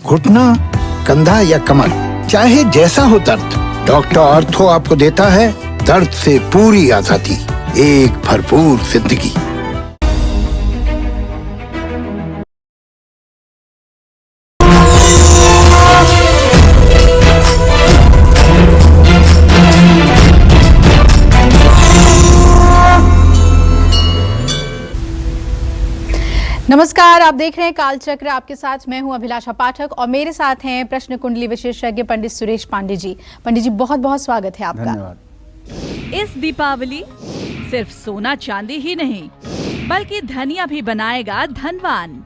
घुटना, कंधा या कमर, चाहे जैसा हो दर्द, डॉक्टर ऑर्थो आपको देता है दर्द से पूरी आजादी, एक भरपूर जिंदगी। नमस्कार, आप देख रहे हैं कालचक्र। आपके साथ मैं हूं अभिलाषा पाठक और मेरे साथ हैं प्रश्न कुंडली विशेषज्ञ पंडित सुरेश पांडे जी। पंडित जी, बहुत बहुत स्वागत है आपका। धन्यवाद। इस दीपावली सिर्फ सोना चांदी ही नहीं बल्कि धनिया भी बनाएगा धनवान।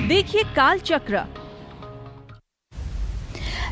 देखिए कालचक्र।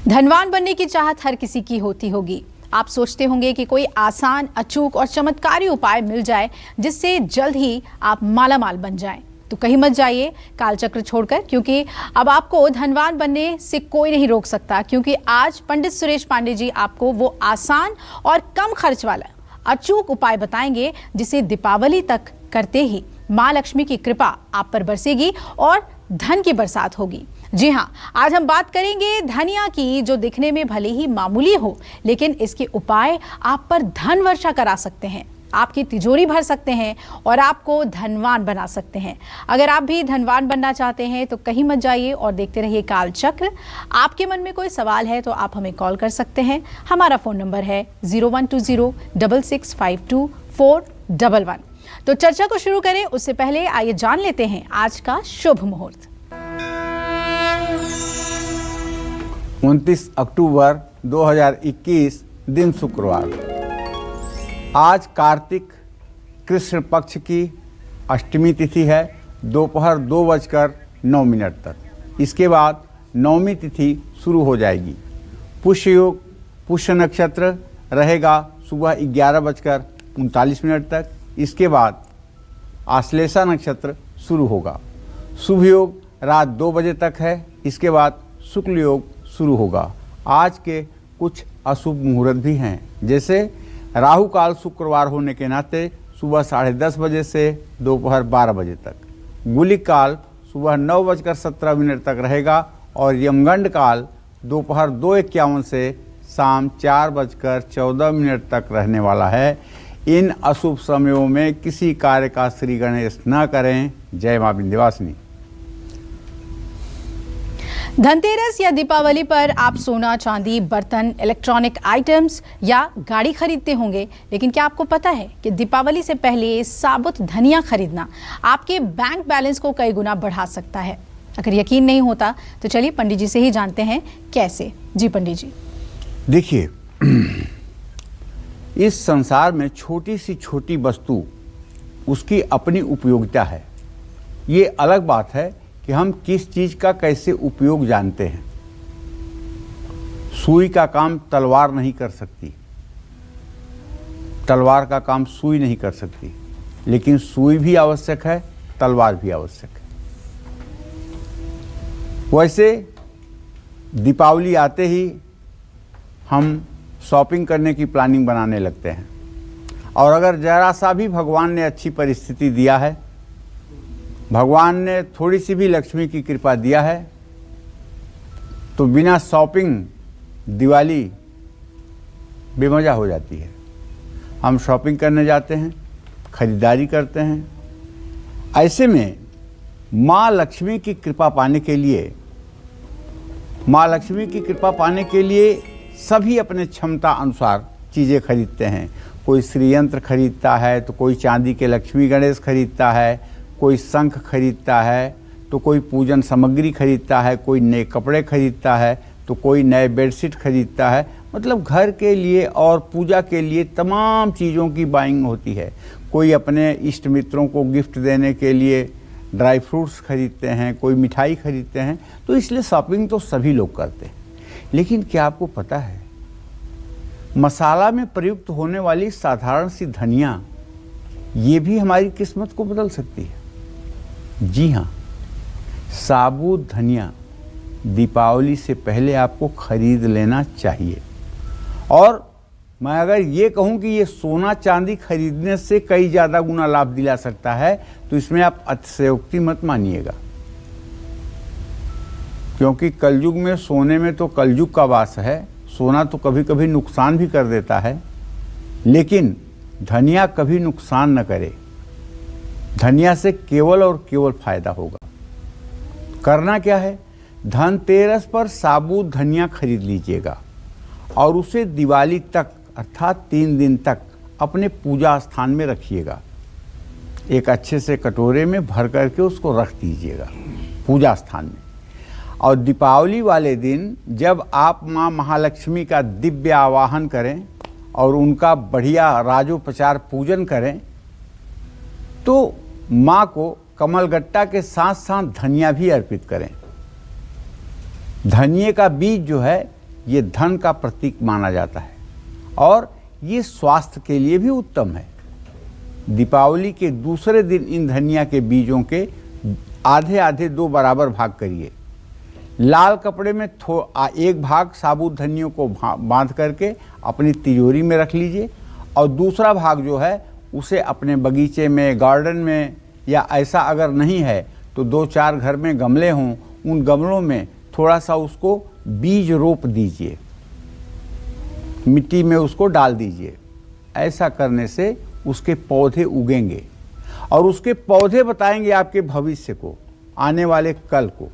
धनवान बनने की चाहत हर किसी की होती होगी। आप सोचते होंगे कि कोई आसान, अचूक और चमत्कारी उपाय मिल जाए जिससे जल्द ही आप मालामाल बन जाएं। तो कहीं मत जाइए कालचक्र छोड़कर, क्योंकि अब आपको धनवान बनने से कोई नहीं रोक सकता। क्योंकि आज पंडित सुरेश पांडे जी आपको वो आसान और कम खर्च वाला अचूक उपाय बताएंगे जिसे दीपावली तक करते ही माँ लक्ष्मी की कृपा आप पर बरसेगी और धन की बरसात होगी। जी हाँ, आज हम बात करेंगे धनिया की, जो दिखने में भले ही मामूली हो लेकिन इसके उपाय आप पर धन वर्षा करा सकते हैं, आपकी तिजोरी भर सकते हैं और आपको धनवान बना सकते हैं। अगर आप भी धनवान बनना चाहते हैं तो कहीं मत जाइए और देखते रहिए कालचक्र। आपके मन में कोई सवाल है तो आप हमें कॉल कर सकते हैं। हमारा फ़ोन नंबर है 0120665241। तो चर्चा को शुरू करें उससे पहले आइए जान लेते हैं आज का शुभ मुहूर्त। 29 अक्टूबर 2021 दिन शुक्रवार। आज कार्तिक कृष्ण पक्ष की अष्टमी तिथि है, दोपहर 2:09 तक। इसके बाद नवमी तिथि शुरू हो जाएगी। पुष्य योग, पुष्य नक्षत्र रहेगा सुबह 11:39 तक। इसके बाद आश्लेषा नक्षत्र शुरू होगा। शुभ योग रात 2 बजे तक है। इसके बाद शुक्ल योग शुरू होगा। आज के कुछ अशुभ मुहूर्त भी हैं, जैसे राहु काल शुक्रवार होने के नाते सुबह 10:30 बजे से दोपहर 12 बजे तक। गुलिक काल सुबह 9:17 तक रहेगा और यमगंड काल दोपहर 2:51 से शाम 4:14 तक रहने वाला है। इन अशुभ समयों में किसी कार्य का श्री गणेश न करें। जय मां विंध्यवासिनी। धनतेरस या दीपावली पर आप सोना, चांदी, बर्तन, इलेक्ट्रॉनिक आइटम्स या गाड़ी खरीदते होंगे, लेकिन क्या आपको पता है कि दीपावली से पहले साबुत धनिया खरीदना आपके बैंक बैलेंस को कई गुना बढ़ा सकता है। अगर यकीन नहीं होता तो चलिए पंडित जी से ही जानते हैं कैसे। जी पंडित जी। देखिए, इस संसार में छोटी सी छोटी वस्तु उसकी अपनी उपयोगिता है। ये अलग बात है कि हम किस चीज का कैसे उपयोग जानते हैं। सुई का काम तलवार नहीं कर सकती, तलवार का काम सुई नहीं कर सकती, लेकिन सुई भी आवश्यक है, तलवार भी आवश्यक है। वैसे दीपावली आते ही हम शॉपिंग करने की प्लानिंग बनाने लगते हैं, और अगर जरा सा भी भगवान ने अच्छी परिस्थिति दिया है, भगवान ने थोड़ी सी भी लक्ष्मी की कृपा दिया है, तो बिना शॉपिंग दिवाली बेमजा हो जाती है। हम शॉपिंग करने जाते हैं, खरीदारी करते हैं। ऐसे में माँ लक्ष्मी की कृपा पाने के लिए, माँ लक्ष्मी की कृपा पाने के लिए सभी अपने क्षमता अनुसार चीज़ें खरीदते हैं। कोई श्रीयंत्र खरीदता है तो कोई चांदी के लक्ष्मी गणेश खरीदता है, कोई शंख खरीदता है तो कोई पूजन सामग्री खरीदता है, कोई नए कपड़े खरीदता है तो कोई नए बेडशीट खरीदता है। मतलब घर के लिए और पूजा के लिए तमाम चीज़ों की बाइंग होती है। कोई अपने इष्ट मित्रों को गिफ्ट देने के लिए ड्राई फ्रूट्स खरीदते हैं, कोई मिठाई खरीदते हैं। तो इसलिए शॉपिंग तो सभी लोग करते हैं। लेकिन क्या आपको पता है, मसाला में प्रयुक्त होने वाली साधारण सी धनिया ये भी हमारी किस्मत को बदल सकती है। जी हाँ, साबुत धनिया दीपावली से पहले आपको खरीद लेना चाहिए। और मैं अगर ये कहूँ कि ये सोना चांदी खरीदने से कई ज़्यादा गुना लाभ दिला सकता है, तो इसमें आप अतिशयोक्ति मत मानिएगा। क्योंकि कलयुग में सोने में तो कलयुग का वास है। सोना तो कभी कभी नुकसान भी कर देता है, लेकिन धनिया कभी नुकसान न करे। धनिया से केवल और केवल फायदा होगा। करना क्या है, धनतेरस पर साबुत धनिया खरीद लीजिएगा और उसे दिवाली तक अर्थात 3 दिन तक अपने पूजा स्थान में रखिएगा। एक अच्छे से कटोरे में भर करके उसको रख दीजिएगा पूजा स्थान में। और दीपावली वाले दिन जब आप माँ महालक्ष्मी का दिव्य आवाहन करें और उनका बढ़िया राजोपचार पूजन करें, तो माँ को कमलगट्टा के साथ साथ धनिया भी अर्पित करें। धनिये का बीज जो है ये धन का प्रतीक माना जाता है और ये स्वास्थ्य के लिए भी उत्तम है। दीपावली के दूसरे दिन इन धनिया के बीजों के आधे आधे 2 बराबर भाग करिए। लाल कपड़े में एक भाग साबुत धनियों को बांध करके अपनी तिजोरी में रख लीजिए और दूसरा भाग जो है उसे अपने बगीचे में, गार्डन में, या ऐसा अगर नहीं है तो 2-4 घर में गमले हों, उन गमलों में थोड़ा सा उसको बीज रोप दीजिए, मिट्टी में उसको डाल दीजिए। ऐसा करने से उसके पौधे उगेंगे और उसके पौधे बताएंगे आपके भविष्य को, आने वाले कल को।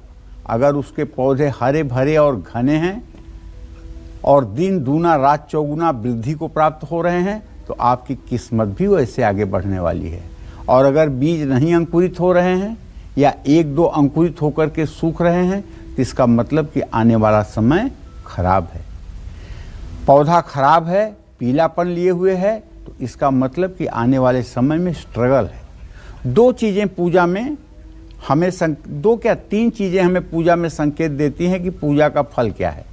अगर उसके पौधे हरे भरे और घने हैं और दिन दूना रात चौगुना वृद्धि को प्राप्त हो रहे हैं, तो आपकी किस्मत भी वैसे आगे बढ़ने वाली है। और अगर बीज नहीं अंकुरित हो रहे हैं या 1-2 अंकुरित होकर के सूख रहे हैं, तो इसका मतलब कि आने वाला समय खराब है। पौधा खराब है, पीलापन लिए हुए है, तो इसका मतलब कि आने वाले समय में स्ट्रगल है। 2 चीज़ें पूजा में हमें 3 चीज़ें हमें पूजा में संकेत देती हैं कि पूजा का फल क्या है।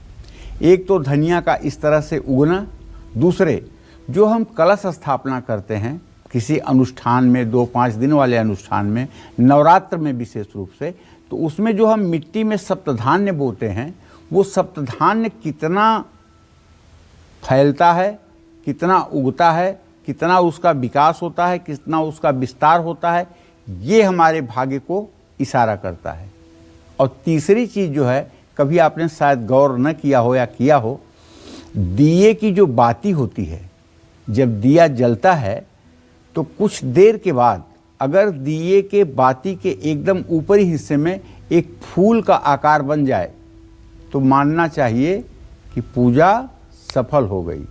एक तो धनिया का इस तरह से उगना, दूसरे जो हम कलश स्थापना करते हैं किसी अनुष्ठान में, 2-5 दिन वाले अनुष्ठान में, नवरात्र में विशेष रूप से, तो उसमें जो हम मिट्टी में सप्तधान्य बोते हैं, वो सप्तधान्य कितना फैलता है, कितना उगता है, कितना उसका विकास होता है, कितना उसका विस्तार होता है, ये हमारे भाग्य को इशारा करता है। और तीसरी चीज़ जो है, कभी आपने शायद गौर न किया हो या किया हो, दिए की जो बाती होती है, जब दिया जलता है तो कुछ देर के बाद अगर दिए के बाती के एकदम ऊपरी हिस्से में एक फूल का आकार बन जाए, तो मानना चाहिए कि पूजा सफल हो गई।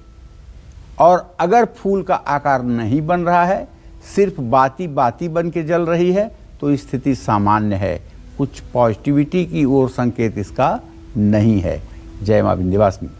और अगर फूल का आकार नहीं बन रहा है, सिर्फ बाती बाती बन के जल रही है, तो स्थिति सामान्य है, कुछ पॉजिटिविटी की ओर संकेत इसका नहीं है। जय मां विंध्यवासिनी।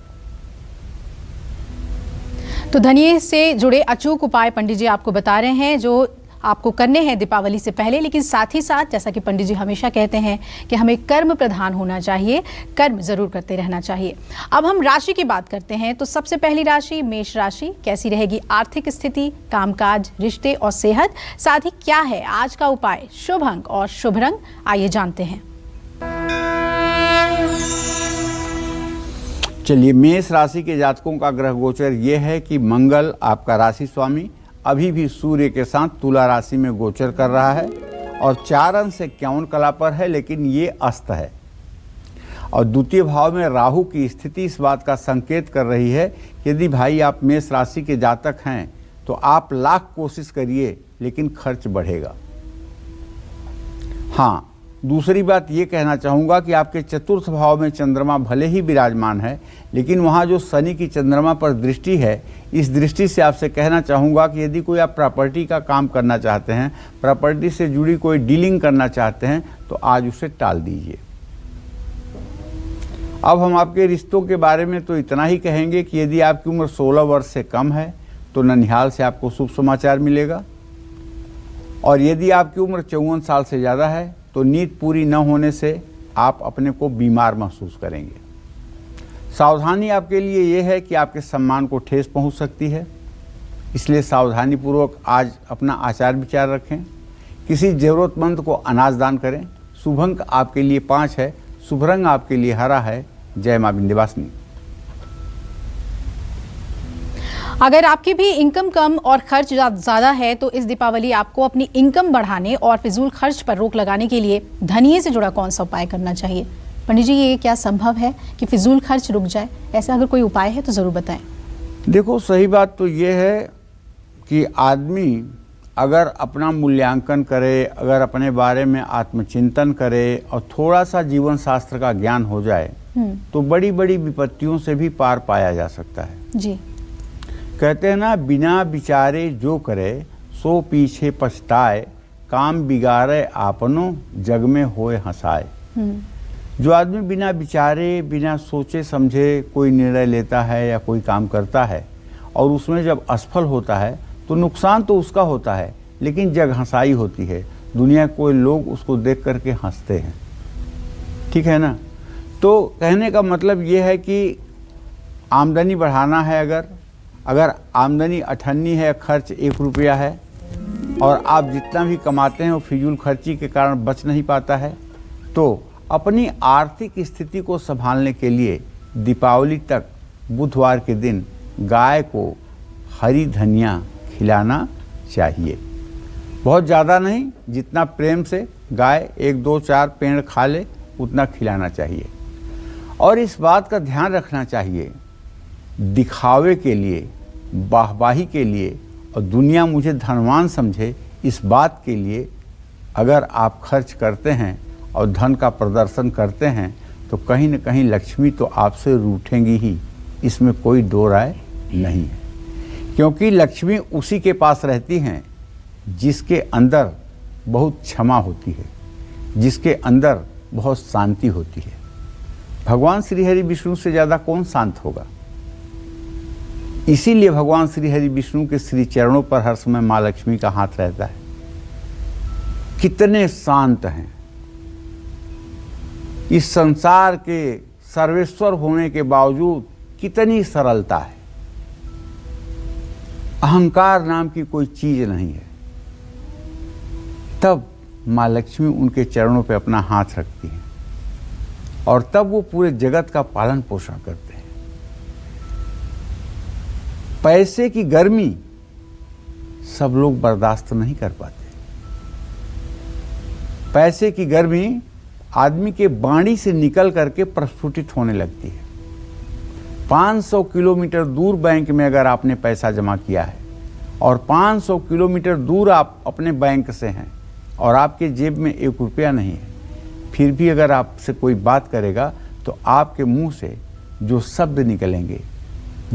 तो धनिये से जुड़े अचूक उपाय पंडित जी आपको बता रहे हैं जो आपको करने हैं दीपावली से पहले, लेकिन साथ ही साथ जैसा कि पंडित जी हमेशा कहते हैं कि हमें कर्म प्रधान होना चाहिए, कर्म जरूर करते रहना चाहिए। अब हम राशि की बात करते हैं, तो सबसे पहली राशि मेष राशि। कैसी रहेगी आर्थिक स्थिति, कामकाज, रिश्ते और सेहत, साथ ही क्या है आज का उपाय, शुभ अंक और शुभ रंग, आइए जानते हैं। चलिए, मेष राशि के जातकों का ग्रह गोचर ये है कि मंगल आपका राशि स्वामी अभी भी सूर्य के साथ तुला राशि में गोचर कर रहा है और 4 अंश से 51 कला पर है, लेकिन ये अस्त है। और द्वितीय भाव में राहु की स्थिति इस बात का संकेत कर रही है कि यदि भाई आप मेष राशि के जातक हैं तो आप लाख कोशिश करिए, लेकिन खर्च बढ़ेगा। हाँ, दूसरी बात ये कहना चाहूँगा कि आपके चतुर्थ भाव में चंद्रमा भले ही विराजमान है, लेकिन वहाँ जो शनि की चंद्रमा पर दृष्टि है, इस दृष्टि से आपसे कहना चाहूँगा कि यदि कोई आप प्रॉपर्टी का काम करना चाहते हैं, प्रॉपर्टी से जुड़ी कोई डीलिंग करना चाहते हैं, तो आज उसे टाल दीजिए। अब हम आपके रिश्तों के बारे में तो इतना ही कहेंगे कि यदि आपकी उम्र 16 वर्ष से कम है तो ननिहाल से आपको शुभ समाचार मिलेगा, और यदि आपकी उम्र 54 साल से ज़्यादा है तो नींद पूरी न होने से आप अपने को बीमार महसूस करेंगे। सावधानी आपके लिए ये है कि आपके सम्मान को ठेस पहुंच सकती है, इसलिए सावधानीपूर्वक आज अपना आचार विचार रखें। किसी ज़रूरतमंद को अनाज दान करें। शुभ अंक आपके लिए 5 है, शुभ रंग आपके लिए हरा है। जय मां विंध्यवासिनी। अगर आपकी भी इनकम कम और खर्च ज़्यादा है तो इस दीपावली आपको अपनी इनकम बढ़ाने और फिजूल खर्च पर रोक लगाने के लिए धनिये से जुड़ा कौन सा उपाय करना चाहिए? पंडित जी, ये क्या संभव है कि फिजूल खर्च रुक जाए? ऐसा अगर कोई उपाय है तो ज़रूर बताएं। देखो, सही बात तो ये है कि आदमी अगर अपना मूल्यांकन करे, अगर अपने बारे में आत्मचिंतन करे और थोड़ा सा जीवन शास्त्र का ज्ञान हो जाए तो बड़ी बड़ी विपत्तियों से भी पार पाया जा सकता है। जी। कहते हैं ना, बिना विचारे जो करे सो पीछे पछताए, काम बिगाड़े आपनो जग में होए हंसाए। जो आदमी बिना विचारे, बिना सोचे समझे कोई निर्णय लेता है या कोई काम करता है और उसमें जब असफल होता है तो नुकसान तो उसका होता है, लेकिन जग हंसाई होती है। दुनिया के लोग उसको देख करके हंसते हैं। ठीक है ना? तो कहने का मतलब ये है कि आमदनी बढ़ाना है, अगर आमदनी 98 है, खर्च 1 रुपया है और आप जितना भी कमाते हैं वो फिजूल खर्ची के कारण बच नहीं पाता है, तो अपनी आर्थिक स्थिति को संभालने के लिए दीपावली तक बुधवार के दिन गाय को हरी धनिया खिलाना चाहिए। बहुत ज़्यादा नहीं, जितना प्रेम से गाय 1, 2, 4 पेड़ खा ले उतना खिलाना चाहिए। और इस बात का ध्यान रखना चाहिए, दिखावे के लिए, वाहवाही के लिए और दुनिया मुझे धनवान समझे, इस बात के लिए अगर आप खर्च करते हैं और धन का प्रदर्शन करते हैं तो कहीं न कहीं लक्ष्मी तो आपसे रूठेंगी ही, इसमें कोई दो राय नहीं है। क्योंकि लक्ष्मी उसी के पास रहती हैं जिसके अंदर बहुत क्षमा होती है, जिसके अंदर बहुत शांति होती है। भगवान श्री हरि विष्णु से ज़्यादा कौन शांत होगा? इसीलिए भगवान श्री हरि विष्णु के श्री चरणों पर हर समय माँ लक्ष्मी का हाथ रहता है। कितने शांत हैं! इस संसार के सर्वेश्वर होने के बावजूद कितनी सरलता है। अहंकार नाम की कोई चीज नहीं है। तब माँ लक्ष्मी उनके चरणों पे अपना हाथ रखती है और तब वो पूरे जगत का पालन पोषण करते हैं। पैसे की गर्मी सब लोग बर्दाश्त नहीं कर पाते। पैसे की गर्मी आदमी के बाणी से निकल करके प्रस्फुटित होने लगती है। 500 किलोमीटर दूर बैंक में अगर आपने पैसा जमा किया है और 500 किलोमीटर दूर आप अपने बैंक से हैं और आपके जेब में 1 रुपया नहीं है, फिर भी अगर आपसे कोई बात करेगा तो आपके मुंह से जो शब्द निकलेंगे,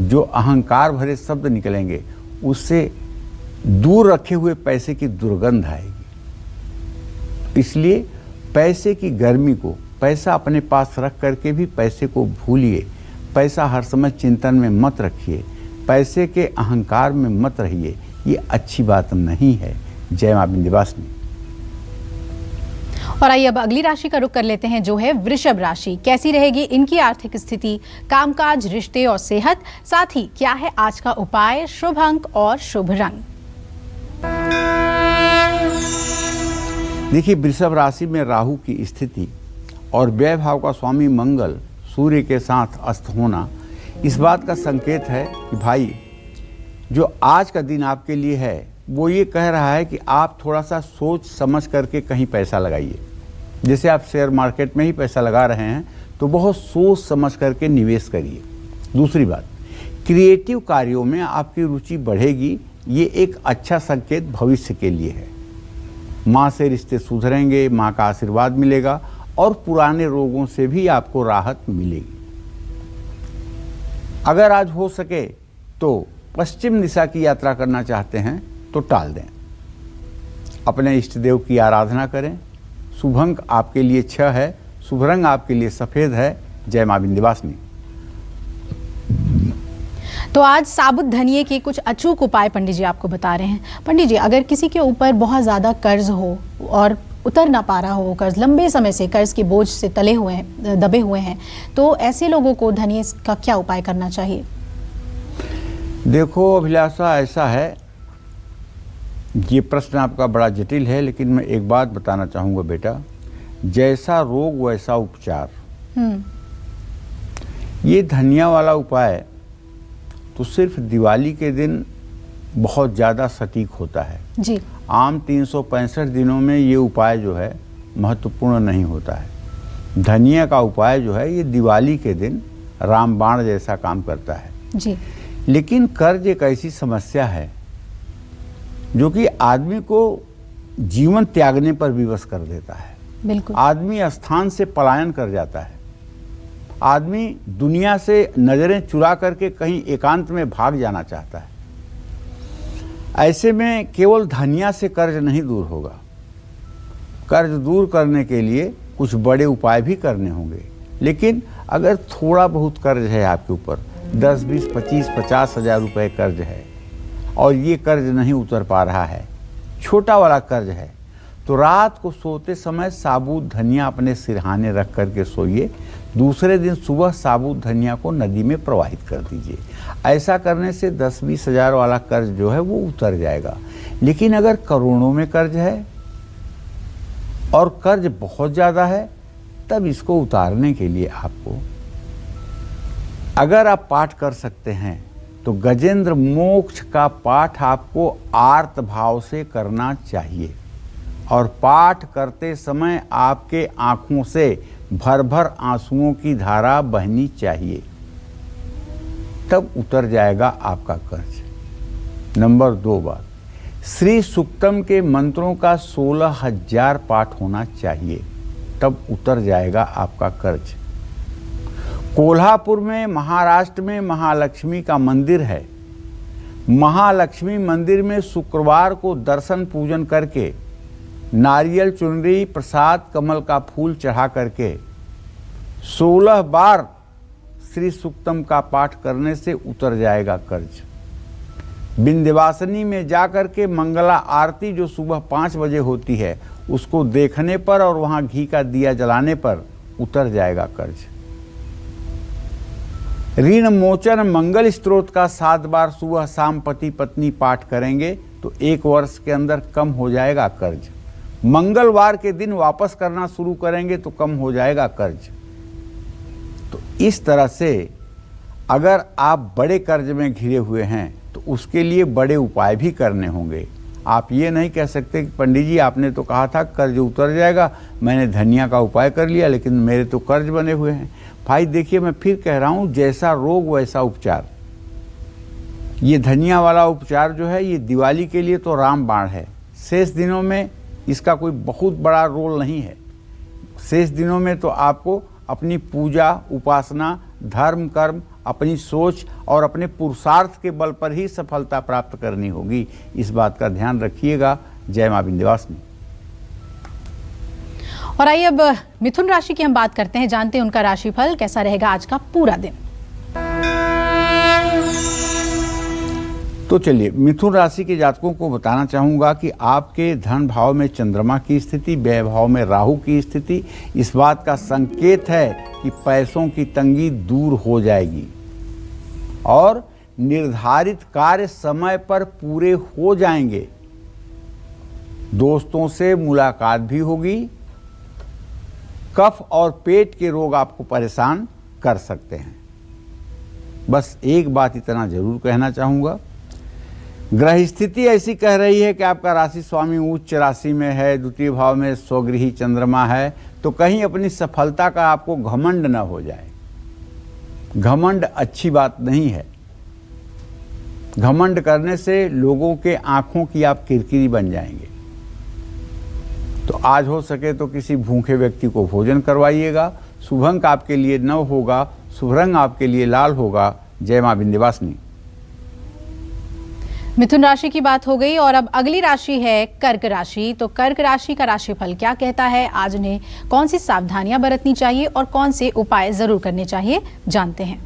जो अहंकार भरे शब्द निकलेंगे, उससे दूर रखे हुए पैसे की दुर्गंध आएगी। इसलिए पैसे की गर्मी को, पैसा अपने पास रख करके भी पैसे को भूलिए। पैसा हर समय चिंतन में मत रखिए, पैसे के अहंकार में मत रहिए, ये अच्छी बात नहीं है। जय मां विंध्यवासिनी। और आइए अब अगली राशि का रुख कर लेते हैं, जो है वृषभ राशि। कैसी रहेगी इनकी आर्थिक स्थिति, कामकाज, रिश्ते और सेहत, साथ ही क्या है आज का उपाय, शुभ अंक और शुभ रंग। देखिए, वृषभ राशि में राहु की स्थिति और व्यय भाव का स्वामी मंगल सूर्य के साथ अस्त होना इस बात का संकेत है कि भाई, जो आज का दिन आपके लिए है वो ये कह रहा है कि आप थोड़ा सा सोच समझ करके कहीं पैसा लगाइए। जैसे आप शेयर मार्केट में ही पैसा लगा रहे हैं तो बहुत सोच समझ करके निवेश करिए। दूसरी बात, क्रिएटिव कार्यों में आपकी रुचि बढ़ेगी, ये एक अच्छा संकेत भविष्य के लिए है। माँ से रिश्ते सुधरेंगे, माँ का आशीर्वाद मिलेगा और पुराने रोगों से भी आपको राहत मिलेगी। अगर आज हो सके तो पश्चिम दिशा की यात्रा करना चाहते हैं तो टाल दें। अपने इष्ट देव की आराधना करें। शुभ अंक आपके लिए 6 है, शुभ रंग आपके लिए सफेद है। जय मां विंध्यवासिनी। तो आज साबुत धनिये के कुछ अचूक उपाय पंडित जी आपको बता रहे हैं। पंडित जी, अगर किसी के ऊपर बहुत ज़्यादा कर्ज हो और उतर ना पा रहा हो, कर्ज लंबे समय से कर्ज के बोझ से तले हुए हैं, दबे हुए हैं, तो ऐसे लोगों को धनिये का क्या उपाय करना चाहिए? देखो अभिलाषा, ऐसा है, ये प्रश्न आपका बड़ा जटिल है, लेकिन मैं एक बात बताना चाहूँगा बेटा, जैसा रोग वैसा उपचार। ये धनिया वाला उपाय तो सिर्फ दिवाली के दिन बहुत ज़्यादा सटीक होता है जी। आम 365 दिनों में ये उपाय जो है महत्वपूर्ण नहीं होता है। धनिया का उपाय जो है ये दिवाली के दिन रामबाण जैसा काम करता है जी। लेकिन कर्ज एक ऐसी समस्या है जो कि आदमी को जीवन त्यागने पर विवश कर देता है। बिल्कुल। आदमी स्थान से पलायन कर जाता है। आदमी दुनिया से नजरें चुरा करके कहीं एकांत में भाग जाना चाहता है। ऐसे में केवल धनिया से कर्ज नहीं दूर होगा। कर्ज दूर करने के लिए कुछ बड़े उपाय भी करने होंगे। लेकिन अगर थोड़ा बहुत कर्ज है आपके ऊपर, 10, 20, 25, 50 हजार रुपए कर्ज है और ये कर्ज नहीं उतर पा रहा है, छोटा वाला कर्ज है, तो रात को सोते समय साबुत धनिया अपने सिरहाने रख करके सोइए। दूसरे दिन सुबह साबुत धनिया को नदी में प्रवाहित कर दीजिए। ऐसा करने से 10-20 हजार वाला कर्ज जो है वो उतर जाएगा। लेकिन अगर करोड़ों में कर्ज है और कर्ज बहुत ज़्यादा है, तब इसको उतारने के लिए आपको, अगर आप पाठ कर सकते हैं तो गजेंद्र मोक्ष का पाठ आपको आर्त भाव से करना चाहिए और पाठ करते समय आपके आंखों से भर भर आंसुओं की धारा बहनी चाहिए, तब उतर जाएगा आपका कर्ज। नंबर 2 बात, श्री सुक्तम के मंत्रों का 16,000 पाठ होना चाहिए, तब उतर जाएगा आपका कर्ज। कोल्हापुर में, महाराष्ट्र में महालक्ष्मी का मंदिर है। महालक्ष्मी मंदिर में शुक्रवार को दर्शन पूजन करके नारियल, चुनरी, प्रसाद, कमल का फूल चढ़ा करके 16 बार श्री सुक्तम का पाठ करने से उतर जाएगा कर्ज। विंध्यवासिनी में जाकर के मंगला आरती जो सुबह 5 बजे होती है, उसको देखने पर और वहां घी का दिया जलाने पर उतर जाएगा कर्ज। ऋण मोचन मंगल स्तोत्र का 7 बार सुबह शाम पति पत्नी पाठ करेंगे तो 1 वर्ष के अंदर कम हो जाएगा कर्ज। मंगलवार के दिन वापस करना शुरू करेंगे तो कम हो जाएगा कर्ज। तो इस तरह से अगर आप बड़े कर्ज में घिरे हुए हैं तो उसके लिए बड़े उपाय भी करने होंगे। आप ये नहीं कह सकते कि पंडित जी आपने तो कहा था कर्ज उतर जाएगा, मैंने धनिया का उपाय कर लिया लेकिन मेरे तो कर्ज बने हुए हैं। भाई देखिए, मैं फिर कह रहा हूँ, जैसा रोग वैसा उपचार। ये धनिया वाला उपचार जो है ये दिवाली के लिए तो रामबाण है। शेष दिनों में इसका कोई बहुत बड़ा रोल नहीं है। शेष दिनों में तो आपको अपनी पूजा, उपासना, धर्म, कर्म, अपनी सोच और अपने पुरुषार्थ के बल पर ही सफलता प्राप्त करनी होगी। इस बात का ध्यान रखिएगा। जय मां विंध्यवासिनी। और आइए अब मिथुन राशि की हम बात करते हैं, जानते हैं उनका राशिफल कैसा रहेगा आज का पूरा दिन। तो चलिए, मिथुन राशि के जातकों को बताना चाहूंगा कि आपके धन भाव में चंद्रमा की स्थिति, व्यय भाव में राहु की स्थिति इस बात का संकेत है कि पैसों की तंगी दूर हो जाएगी और निर्धारित कार्य समय पर पूरे हो जाएंगे। दोस्तों से मुलाकात भी होगी। कफ और पेट के रोग आपको परेशान कर सकते हैं। बस एक बात इतना जरूर कहना चाहूंगा, ग्रह स्थिति ऐसी कह रही है कि आपका राशि स्वामी उच्च राशि में है, द्वितीय भाव में स्वगृही चंद्रमा है, तो कहीं अपनी सफलता का आपको घमंड न हो जाए। घमंड अच्छी बात नहीं है। घमंड करने से लोगों के आंखों की आप किरकिरी बन जाएंगे। तो आज हो सके तो किसी भूखे व्यक्ति को भोजन करवाइएगा। शुभ अंक आपके लिए 9 होगा, शुभ रंग आपके लिए लाल होगा। जय मां विंध्यवासिनी। मिथुन राशि की बात हो गई और अब अगली राशि है कर्क राशि। तो कर्क राशि का राशिफल क्या कहता है, आज उन्हें कौन सी सावधानियां बरतनी चाहिए और कौन से उपाय जरूर करने चाहिए, जानते हैं।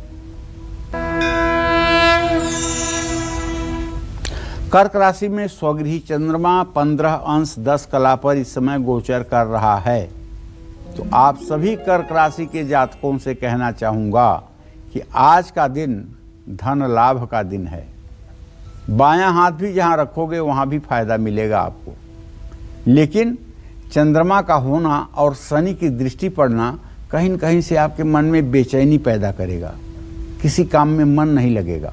कर्क राशि में स्वगृही चंद्रमा 15 अंश 10 कला पर इस समय गोचर कर रहा है। तो आप सभी कर्क राशि के जातकों से कहना चाहूंगा कि आज का दिन धन लाभ का दिन है। बायां हाथ भी जहां रखोगे वहां भी फायदा मिलेगा आपको। लेकिन चंद्रमा का होना और शनि की दृष्टि पड़ना कहीं न कहीं से आपके मन में बेचैनी पैदा करेगा। किसी काम में मन नहीं लगेगा।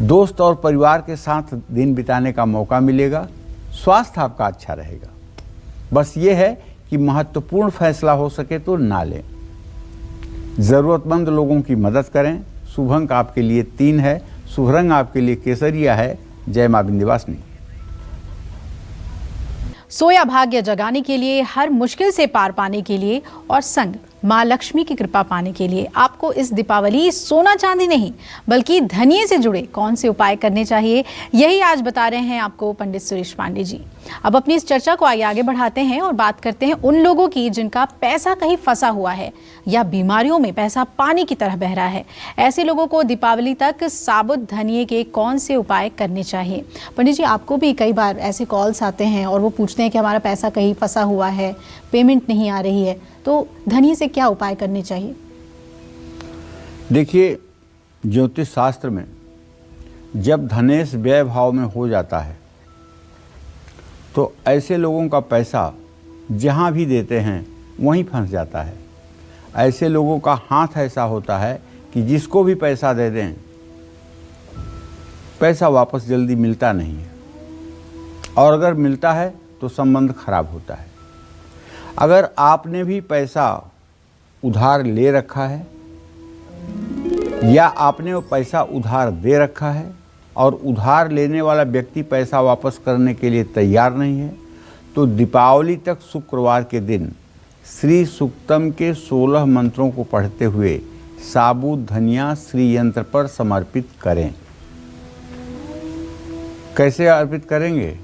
दोस्त और परिवार के साथ दिन बिताने का मौका मिलेगा। स्वास्थ्य आपका अच्छा रहेगा। बस ये है कि महत्वपूर्ण फैसला हो सके तो ना लें। ज़रूरतमंद लोगों की मदद करें। शुभ अंक आपके लिए 3 है। शुभ रंग आपके लिए केसरिया है। जय मां विंध्यवासिनी। सोया भाग्य जगाने के लिए, हर मुश्किल से पार पाने के लिए और संग मां लक्ष्मी की कृपा पाने के लिए आपको इस दीपावली सोना चांदी नहीं बल्कि धनिये से जुड़े कौन से उपाय करने चाहिए, यही आज बता रहे हैं आपको पंडित सुरेश पांडे जी। अब अपनी इस चर्चा को आगे बढ़ाते हैं और बात करते हैं उन लोगों की जिनका पैसा कहीं फंसा हुआ है या बीमारियों में पैसा पानी की तरह बह रहा है। ऐसे लोगों को दीपावली तक साबुत धनिये के कौन से उपाय करने चाहिए। पंडित जी, आपको भी कई बार ऐसे कॉल्स आते हैं और वो पूछते हैं कि हमारा पैसा कहीं फंसा हुआ है, पेमेंट नहीं आ रही है, तो धनिये से क्या उपाय करने चाहिए? देखिए, ज्योतिष शास्त्र में जब धनेश व्यय भाव में हो जाता है तो ऐसे लोगों का पैसा जहाँ भी देते हैं वहीं फंस जाता है। ऐसे लोगों का हाथ ऐसा होता है कि जिसको भी पैसा दे दें पैसा वापस जल्दी मिलता नहीं है, और अगर मिलता है तो संबंध खराब होता है। अगर आपने भी पैसा उधार ले रखा है या आपने वो पैसा उधार दे रखा है और उधार लेने वाला व्यक्ति पैसा वापस करने के लिए तैयार नहीं है, तो दीपावली तक शुक्रवार के दिन श्री सूक्तम के 16 मंत्रों को पढ़ते हुए साबुत धनिया श्री यंत्र पर समर्पित करें। कैसे अर्पित करेंगे?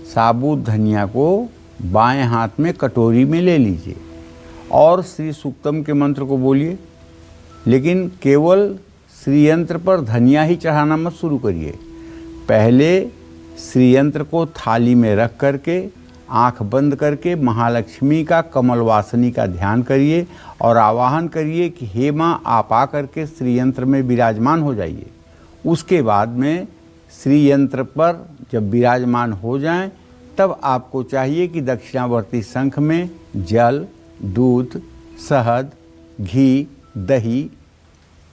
साबुत धनिया को बाएं हाथ में कटोरी में ले लीजिए और श्री सूक्तम के मंत्र को बोलिए, लेकिन केवल श्री यंत्र पर धनिया ही चढ़ाना मत शुरू करिए। पहले श्री यंत्र को थाली में रख करके आंख बंद करके महालक्ष्मी का कमल वासनी का ध्यान करिए और आवाहन करिए कि हे माँ, आप आकर के श्री यंत्र में विराजमान हो जाइए। उसके बाद में श्री यंत्र पर जब विराजमान हो जाएं, तब आपको चाहिए कि दक्षिणावर्ती शंख में जल, दूध, शहद, घी, दही,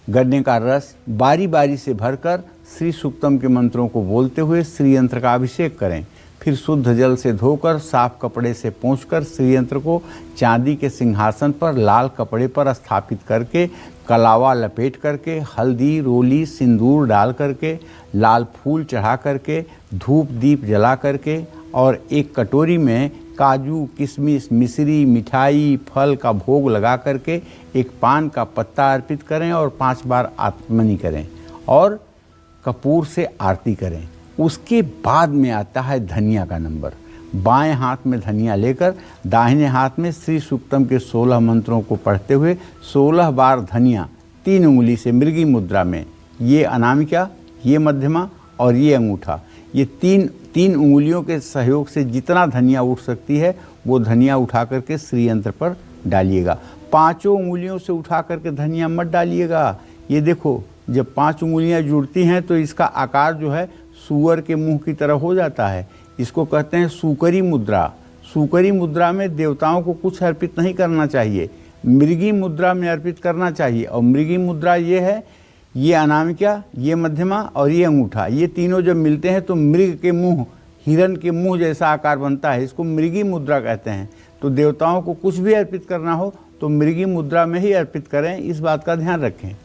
गन्ने का रस बारी बारी से भरकर श्री सूक्तम के मंत्रों को बोलते हुए श्री यंत्र का अभिषेक करें। फिर शुद्ध जल से धोकर साफ कपड़े से पोंछकर श्री यंत्र को चांदी के सिंहासन पर लाल कपड़े पर स्थापित करके कलावा लपेट करके हल्दी, रोली, सिंदूर डाल करके लाल फूल चढ़ा करके धूप दीप जला करके और एक कटोरी में काजू, किशमिश, मिश्री, मिठाई, फल का भोग लगा करके एक पान का पत्ता अर्पित करें और 5 बार आत्मनी करें और कपूर से आरती करें। उसके बाद में आता है धनिया का नंबर। बाएं हाथ में धनिया लेकर दाहिने हाथ में श्री सूक्तम के 16 मंत्रों को पढ़ते हुए 16 बार धनिया 3 उंगली से मृगी मुद्रा में, ये अनामिका, ये मध्यमा और ये अंगूठा, ये तीन उंगलियों के सहयोग से जितना धनिया उठ सकती है वो धनिया उठा करके श्री यंत्र पर डालिएगा। 5 उंगलियों से उठा करके धनिया मत डालिएगा। ये देखो, जब 5 उंगलियां जुड़ती हैं तो इसका आकार जो है सूअर के मुंह की तरह हो जाता है। इसको कहते हैं सूकरी मुद्रा। सूकरी मुद्रा में देवताओं को कुछ अर्पित नहीं करना चाहिए, मृगी मुद्रा में अर्पित करना चाहिए। और मृगी मुद्रा ये है, ये अनामिका, ये मध्यमा और ये अंगूठा, ये तीनों जब मिलते हैं तो मृग के मुंह, हिरण के मुंह जैसा आकार बनता है। इसको मृगी मुद्रा कहते हैं। तो देवताओं को कुछ भी अर्पित करना हो तो मृगी मुद्रा में ही अर्पित करें, इस बात का ध्यान रखें।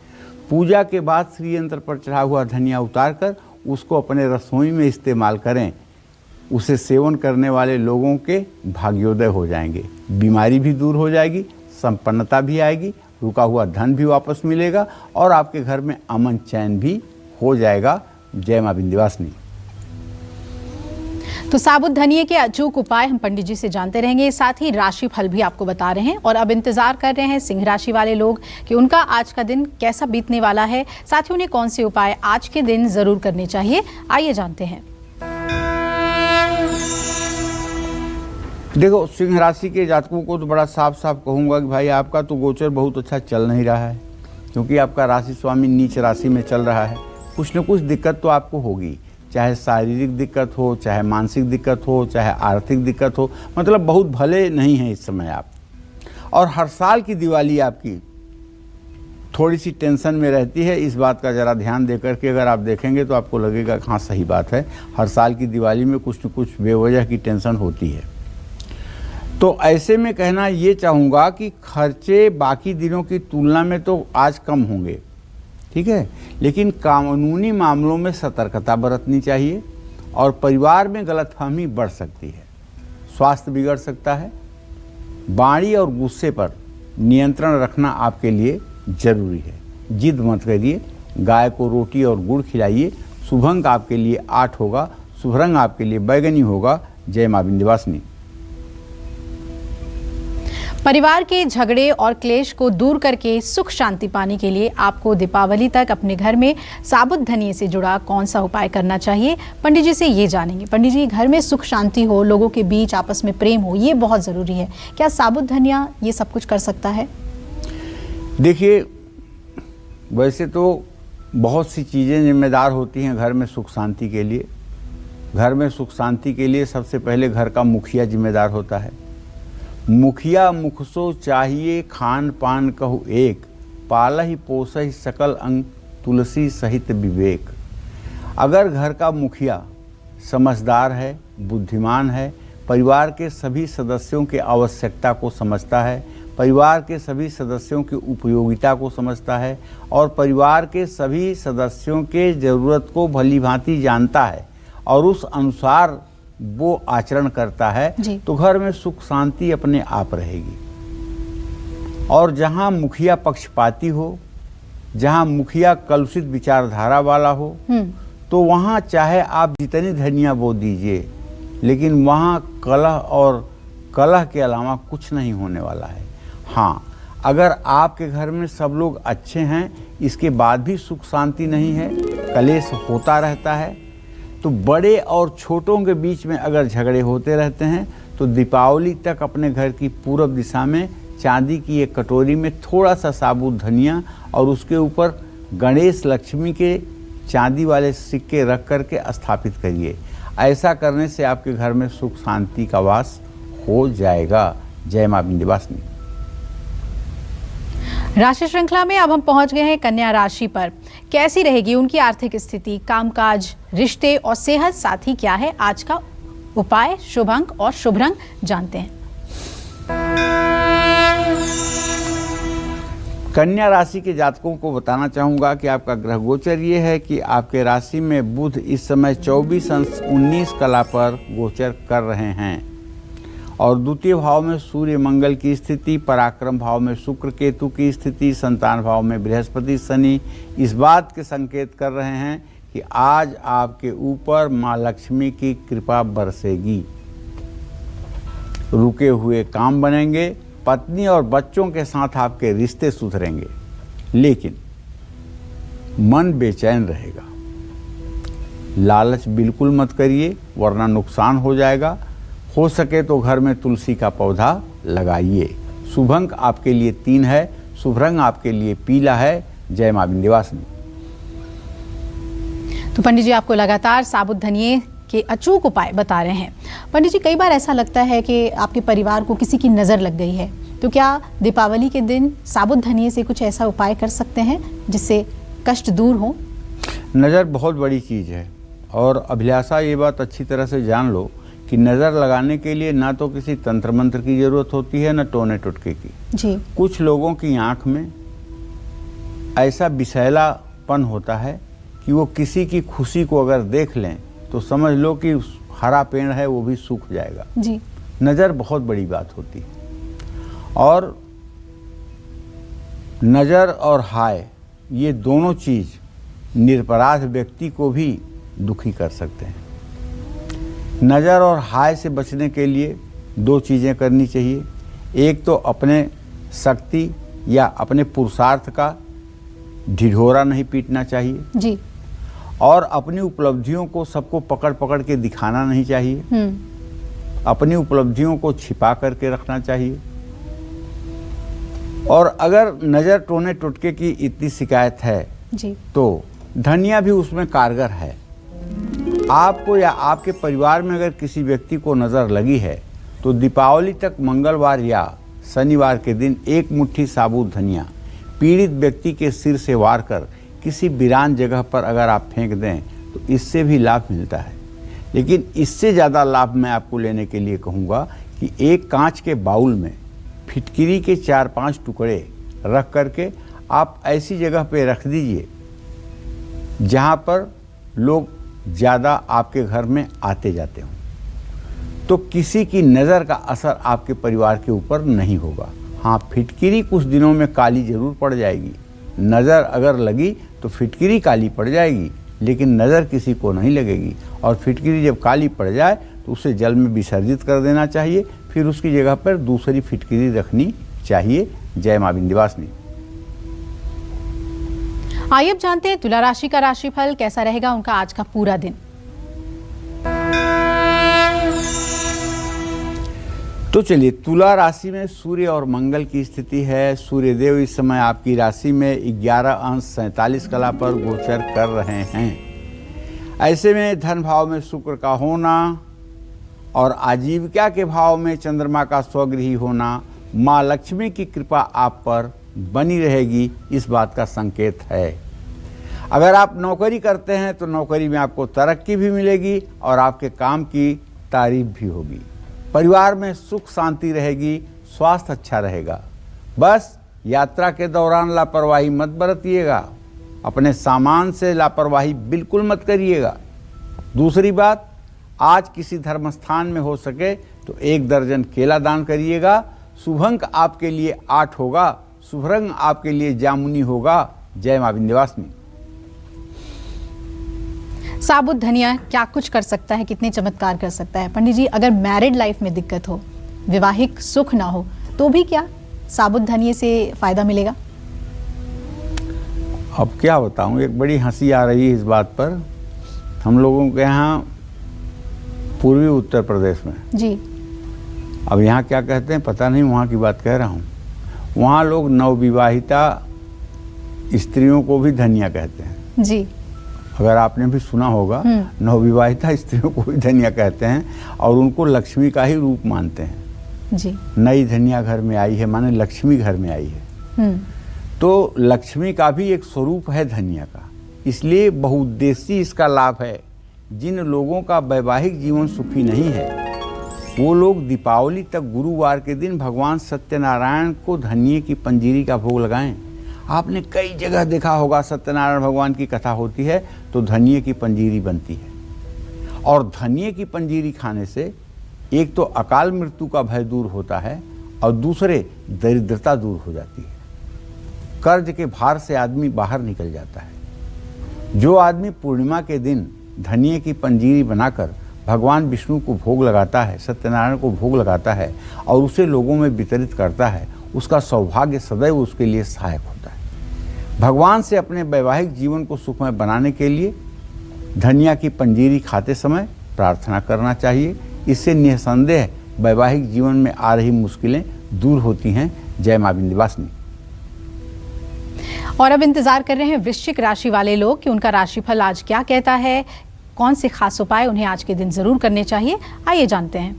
पूजा के बाद श्री यंत्र पर चढ़ा हुआ धनिया उतार कर उसको अपने रसोई में इस्तेमाल करें। उसे सेवन करने वाले लोगों के भाग्योदय हो जाएंगे, बीमारी भी दूर हो जाएगी, संपन्नता भी आएगी, रुका हुआ धन भी वापस मिलेगा और आपके घर में अमन चैन भी हो जाएगा। जय मां विंध्यवासिनी। तो साबुत धनिये के अचूक उपाय हम पंडित जी से जानते रहेंगे, साथ ही राशि फल भी आपको बता रहे हैं। और अब इंतजार कर रहे हैं सिंह राशि वाले लोग कि उनका आज का दिन कैसा बीतने वाला है, साथ ही उन्हें कौन से उपाय आज के दिन जरूर करने चाहिए। आइए जानते हैं। देखो, सिंह राशि के जातकों को तो बड़ा साफ साफ कहूँगा कि भाई आपका तो गोचर बहुत अच्छा चल नहीं रहा है, क्योंकि आपका राशि स्वामी नीच राशि में चल रहा है। कुछ न कुछ दिक्कत तो आपको होगी, चाहे शारीरिक दिक्कत हो, चाहे मानसिक दिक्कत हो, चाहे आर्थिक दिक्कत हो, मतलब बहुत भले नहीं हैं इस समय आप। और हर साल की दिवाली आपकी थोड़ी सी टेंशन में रहती है। इस बात का ज़रा ध्यान दे करके अगर आप देखेंगे तो आपको लगेगा कि हाँ सही बात है, हर साल की दिवाली में कुछ न कुछ बेवजह की टेंशन होती है। तो ऐसे में कहना ये चाहूँगा कि खर्चे बाकी दिनों की तुलना में तो आज कम होंगे, ठीक है, लेकिन कानूनी मामलों में सतर्कता बरतनी चाहिए और परिवार में गलतफहमी बढ़ सकती है, स्वास्थ्य बिगड़ सकता है। वाणी और गुस्से पर नियंत्रण रखना आपके लिए जरूरी है। जिद मत करिए, गाय को रोटी और गुड़ खिलाइए। शुभ अंक आपके लिए 8 होगा, शुभ रंग आपके लिए बैगनी होगा। जय मां विंध्यवासिनी। परिवार के झगड़े और क्लेश को दूर करके सुख शांति पाने के लिए आपको दीपावली तक अपने घर में साबुत धनिये से जुड़ा कौन सा उपाय करना चाहिए, पंडित जी से ये जानेंगे। पंडित जी, घर में सुख शांति हो, लोगों के बीच आपस में प्रेम हो, ये बहुत ज़रूरी है। क्या साबुत धनिया ये सब कुछ कर सकता है? देखिए, वैसे तो बहुत सी चीज़ें जिम्मेदार होती हैं घर में सुख शांति के लिए। घर में सुख शांति के लिए सबसे पहले घर का मुखिया जिम्मेदार होता है। मुखिया मुख सो चाहिए, खान पान कहु एक, पालहि पोसहि सकल अंग, तुलसी सहित विवेक। अगर घर का मुखिया समझदार है, बुद्धिमान है, परिवार के सभी सदस्यों के आवश्यकता को समझता है, परिवार के सभी सदस्यों की उपयोगिता को समझता है और परिवार के सभी सदस्यों के ज़रूरत को भली भांति जानता है और उस अनुसार वो आचरण करता है, तो घर में सुख शांति अपने आप रहेगी। और जहाँ मुखिया पक्षपाती हो, जहाँ मुखिया कलुषित विचारधारा वाला हो, तो वहाँ चाहे आप जितनी धनिया बो दीजिए, लेकिन वहाँ कलह और कलह के अलावा कुछ नहीं होने वाला है। हाँ, अगर आपके घर में सब लोग अच्छे हैं, इसके बाद भी सुख शांति नहीं है, कलेश होता रहता है, तो बड़े और छोटों के बीच में अगर झगड़े होते रहते हैं, तो दीपावली तक अपने घर की पूरब दिशा में चांदी की एक कटोरी में थोड़ा सा साबुत धनिया और उसके ऊपर गणेश लक्ष्मी के चांदी वाले सिक्के रख करके स्थापित करिए। ऐसा करने से आपके घर में सुख शांति का वास हो जाएगा। जय मां विंध्यवासिनी। राशि श्रृंखला में अब हम पहुंच गए हैं कन्या राशि पर। कैसी रहेगी उनकी आर्थिक स्थिति, कामकाज, रिश्ते और सेहत, साथ ही क्या है आज का उपाय, शुभ अंक और शुभ रंग, जानते हैं। कन्या राशि के जातकों को बताना चाहूँगा कि आपका ग्रह गोचर ये है कि आपके राशि में बुध इस समय 24 अंश 19 कला पर गोचर कर रहे हैं और द्वितीय भाव में सूर्य मंगल की स्थिति, पराक्रम भाव में शुक्र केतु की स्थिति, संतान भाव में बृहस्पति शनि इस बात के संकेत कर रहे हैं कि आज आपके ऊपर माँ लक्ष्मी की कृपा बरसेगी। रुके हुए काम बनेंगे, पत्नी और बच्चों के साथ आपके रिश्ते सुधरेंगे, लेकिन मन बेचैन रहेगा। लालच बिल्कुल मत करिए वरना नुकसान हो जाएगा। हो सके तो घर में तुलसी का पौधा लगाइए। शुभ अंक आपके लिए 3 है, शुभ रंग आपके लिए पीला है। जय मां विंध्यवासिनी। तो पंडित जी आपको लगातार साबुत धनिये के अचूक उपाय बता रहे हैं। पंडित जी, कई बार ऐसा लगता है कि आपके परिवार को किसी की नज़र लग गई है, तो क्या दीपावली के दिन साबुत धनिये से कुछ ऐसा उपाय कर सकते हैं जिससे कष्ट दूर हो? नज़र बहुत बड़ी चीज़ है और अभिलाषा ये बात अच्छी तरह से जान लो कि नज़र लगाने के लिए ना तो किसी तंत्र मंत्र की ज़रूरत होती है, ना टोने टुटके की। जी। कुछ लोगों की आँख में ऐसा विषैलापन होता है कि वो किसी की खुशी को अगर देख लें तो समझ लो कि हरा पेड़ है वो भी सूख जाएगा। जी। नज़र बहुत बड़ी बात होती है और नज़र और हाय ये दोनों चीज़ निरपराध व्यक्ति को भी दुखी कर सकते हैं। नज़र और हाय से बचने के लिए 2 चीज़ें करनी चाहिए। एक तो अपने शक्ति या अपने पुरुषार्थ का ढिढोरा नहीं पीटना चाहिए जी। और अपनी उपलब्धियों को सबको पकड़ पकड़ के दिखाना नहीं चाहिए। अपनी उपलब्धियों को छिपा करके रखना चाहिए। और अगर नज़र टोने टुटके की इतनी शिकायत है जी, तो धनिया भी उसमें कारगर है। आपको या आपके परिवार में अगर किसी व्यक्ति को नज़र लगी है तो दीपावली तक मंगलवार या शनिवार के दिन 1 मुट्ठी साबुत धनिया पीड़ित व्यक्ति के सिर से वार कर किसी वीरान जगह पर अगर आप फेंक दें तो इससे भी लाभ मिलता है। लेकिन इससे ज़्यादा लाभ मैं आपको लेने के लिए कहूँगा कि एक कांच के बाउल में फिटकिरी के 4-5 टुकड़े रख करके आप ऐसी जगह पे रख दीजिए जहाँ पर लोग ज़्यादा आपके घर में आते जाते हों, तो किसी की नज़र का असर आपके परिवार के ऊपर नहीं होगा। हाँ, फिटकिरी कुछ दिनों में काली जरूर पड़ जाएगी, नज़र अगर लगी तो फिटकिरी काली पड़ जाएगी, लेकिन नज़र किसी को नहीं लगेगी। और फिटकिरी जब काली पड़ जाए तो उसे जल में विसर्जित कर देना चाहिए, फिर उसकी जगह पर दूसरी फिटकिरी रखनी चाहिए। जय मां विंध्यवासिनी। आइए अब जानते हैं तुला राशि का राशिफल कैसा रहेगा उनका आज का पूरा दिन। तो चलिए, तुला राशि में सूर्य और मंगल की स्थिति है। सूर्य देव इस समय आपकी राशि में 11 अंश 47 पर गोचर कर रहे हैं। ऐसे में धन भाव में शुक्र का होना और आजीविका के भाव में चंद्रमा का स्वगृही होना माँ लक्ष्मी की कृपा आप पर बनी रहेगी, इस बात का संकेत है। अगर आप नौकरी करते हैं तो नौकरी में आपको तरक्की भी मिलेगी और आपके काम की तारीफ भी होगी। परिवार में सुख शांति रहेगी, स्वास्थ्य अच्छा रहेगा। बस यात्रा के दौरान लापरवाही मत बरतिएगा, अपने सामान से लापरवाही बिल्कुल मत करिएगा। दूसरी बात, आज किसी धर्म स्थान में हो सके तो 1 दर्जन केला दान करिएगा। शुभ अंक आपके लिए 8 होगा, शुभ रंग आपके लिए जामुनी होगा। जय मां विंध्यवासिनी। साबुत धनिया क्या कुछ कर सकता है, कितने चमत्कार कर सकता है? पंडित जी, अगर मैरिड लाइफ में दिक्कत हो, विवाहिक सुख ना हो, तो भी क्या साबुत धनिये से फायदा मिलेगा? अब क्या बताऊं, एक बड़ी हंसी आ रही है इस बात पर। हम लोगों के यहाँ पूर्वी उत्तर प्रदेश में जी, अब यहाँ क्या कहते हैं पता नहीं, वहाँ की बात कह रहा हूँ। वहाँ लोग नवविवाहिता स्त्रियों को भी धनिया कहते हैं जी। अगर आपने भी सुना होगा, नवविवाहिता स्त्रियों को भी धनिया कहते हैं और उनको लक्ष्मी का ही रूप मानते हैं जी। नई धनिया घर में आई है माने लक्ष्मी घर में आई है। तो लक्ष्मी का भी एक स्वरूप है धनिया का, इसलिए बहुउद्देशीय इसका लाभ है। जिन लोगों का वैवाहिक जीवन सुखी नहीं है वो लोग दीपावली तक गुरुवार के दिन भगवान सत्यनारायण को धनिये की पंजीरी का भोग लगाएं। आपने कई जगह देखा होगा, सत्यनारायण भगवान की कथा होती है तो धनिये की पंजीरी बनती है। और धनिये की पंजीरी खाने से एक तो अकाल मृत्यु का भय दूर होता है और दूसरे दरिद्रता दूर हो जाती है। कर्ज के भार से आदमी बाहर निकल जाता है। जो आदमी पूर्णिमा के दिन धनिये की पंजीरी बनाकर भगवान विष्णु को भोग लगाता है, सत्यनारायण को भोग लगाता है और उसे लोगों में वितरित करता है, उसका सौभाग्य सदैव उसके लिए सहायक होता है। भगवान से अपने वैवाहिक जीवन को सुखमय बनाने के लिए धनिया की पंजीरी खाते समय प्रार्थना करना चाहिए। इससे निसंदेह वैवाहिक जीवन में आ रही मुश्किलें दूर होती हैं। जय मां विंध्यवासिनी। और अब इंतजार कर रहे हैं वृश्चिक राशि वाले लोग कि उनका राशिफल आज क्या कहता है, कौन से खास उपाय उन्हें आज के दिन जरूर करने चाहिए। आइए जानते हैं।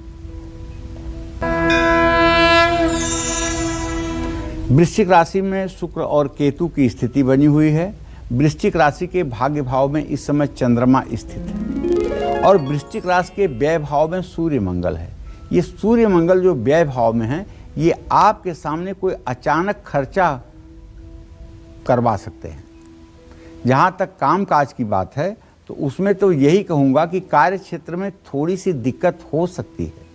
वृश्चिक राशि में शुक्र और केतु की स्थिति बनी हुई है। वृश्चिक राशि के भाग्य भाव में इस समय चंद्रमा स्थित है और वृश्चिक राशि के व्यय भाव में सूर्य मंगल है। ये सूर्य मंगल जो व्यय भाव में है, ये आपके सामने कोई अचानक खर्चा करवा सकते हैं। जहाँ तक कामकाज की बात है तो उसमें तो यही कहूँगा कि कार्य क्षेत्र में थोड़ी सी दिक्कत हो सकती है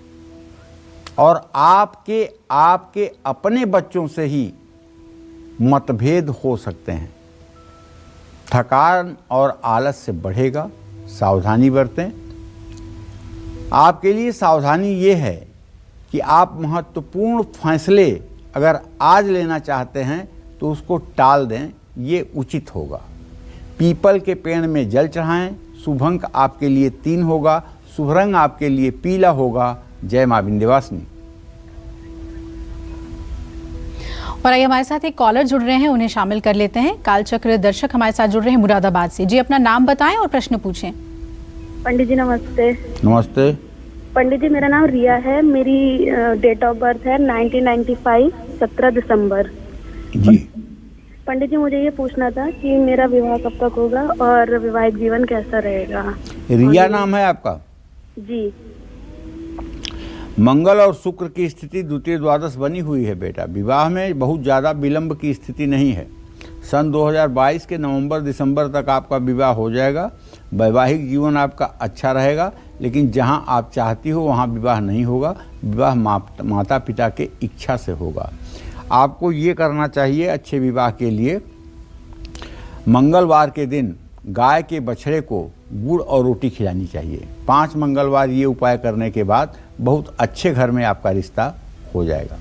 और आपके अपने बच्चों से ही मतभेद हो सकते हैं। थकान और आलस से बढ़ेगा, सावधानी बरतें। आपके लिए सावधानी ये है कि आप महत्वपूर्ण फैसले अगर आज लेना चाहते हैं तो उसको टाल दें, ये उचित होगा। पीपल के पेड़ में जल चढ़ाएं। शुभ अंक आपके लिए 3 होगा, शुभ रंग आपके लिए पीला होगा। जय मां विंध्यवासिनी। और आइए हमारे साथ एक कॉलर जुड़ रहे हैं, उन्हें शामिल कर लेते हैं। कालचक्र दर्शक हमारे साथ जुड़ रहे हैं मुरादाबाद से। जी, अपना नाम बताएं और प्रश्न पूछें। पंडित जी नमस्ते। नमस्ते पंडित जी, मेरा नाम रिया है। मेरी डेट ऑफ बर्थ है 1995 17 दिसंबर। जी। पंडित जी, मुझे ये पूछना था कि मेरा विवाह कब तक होगा और वैवाहिक जीवन कैसा रहेगा। रिया नाम है आपका? जी। मंगल और शुक्र की स्थिति द्वितीय द्वादश बनी हुई है बेटा। विवाह में बहुत ज़्यादा विलंब की स्थिति नहीं है। सन 2022 के नवंबर दिसंबर तक आपका विवाह हो जाएगा। वैवाहिक जीवन आपका अच्छा रहेगा, लेकिन जहां आप चाहती हो वहां विवाह नहीं होगा। विवाह माता पिता के इच्छा से होगा। आपको ये करना चाहिए अच्छे विवाह के लिए, मंगलवार के दिन गाय के बछड़े को गुड़ और रोटी खिलानी चाहिए। 5 मंगलवार ये उपाय करने के बाद बहुत अच्छे घर में आपका रिश्ता हो जाएगा।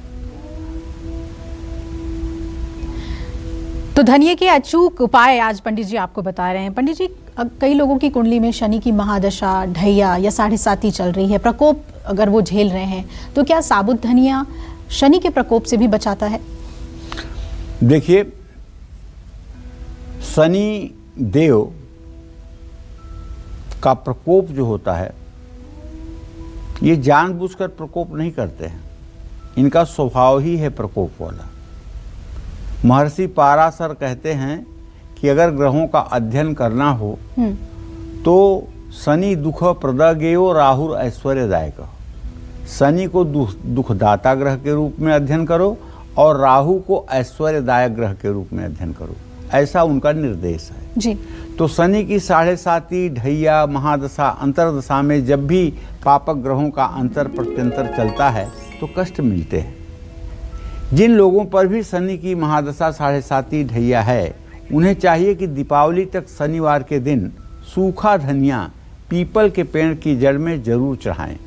तो धनिया के अचूक उपाय आज पंडित जी आपको बता रहे हैं। पंडित जी, कई लोगों की कुंडली में शनि की महादशा, ढैया या 7.5 चल रही है, प्रकोप अगर वो झेल रहे हैं, तो क्या साबुत धनिया शनि के प्रकोप से भी बचाता है? देखिए, शनि देव का प्रकोप जो होता है, ये जानबूझकर प्रकोप नहीं करते हैं। इनका स्वभाव ही है प्रकोप वाला। महर्षि पाराशर कहते हैं कि अगर ग्रहों का अध्ययन करना हो तो शनि दुख प्रदगेयो राहुर ऐश्वर्यदायक। शनि को दुखदाता ग्रह के रूप में अध्ययन करो और राहु को ऐश्वर्यदायक ग्रह के रूप में अध्ययन करो, ऐसा उनका निर्देश है जी। तो शनि की 7.5 ढैया महादशा अंतरदशा में जब भी पापक ग्रहों का अंतर प्रत्यंतर चलता है तो कष्ट मिलते हैं। जिन लोगों पर भी शनि की महादशा 7.5 ढैया है, उन्हें चाहिए कि दीपावली तक शनिवार के दिन सूखा धनिया पीपल के पेड़ की जड़ में जरूर चढ़ाएं।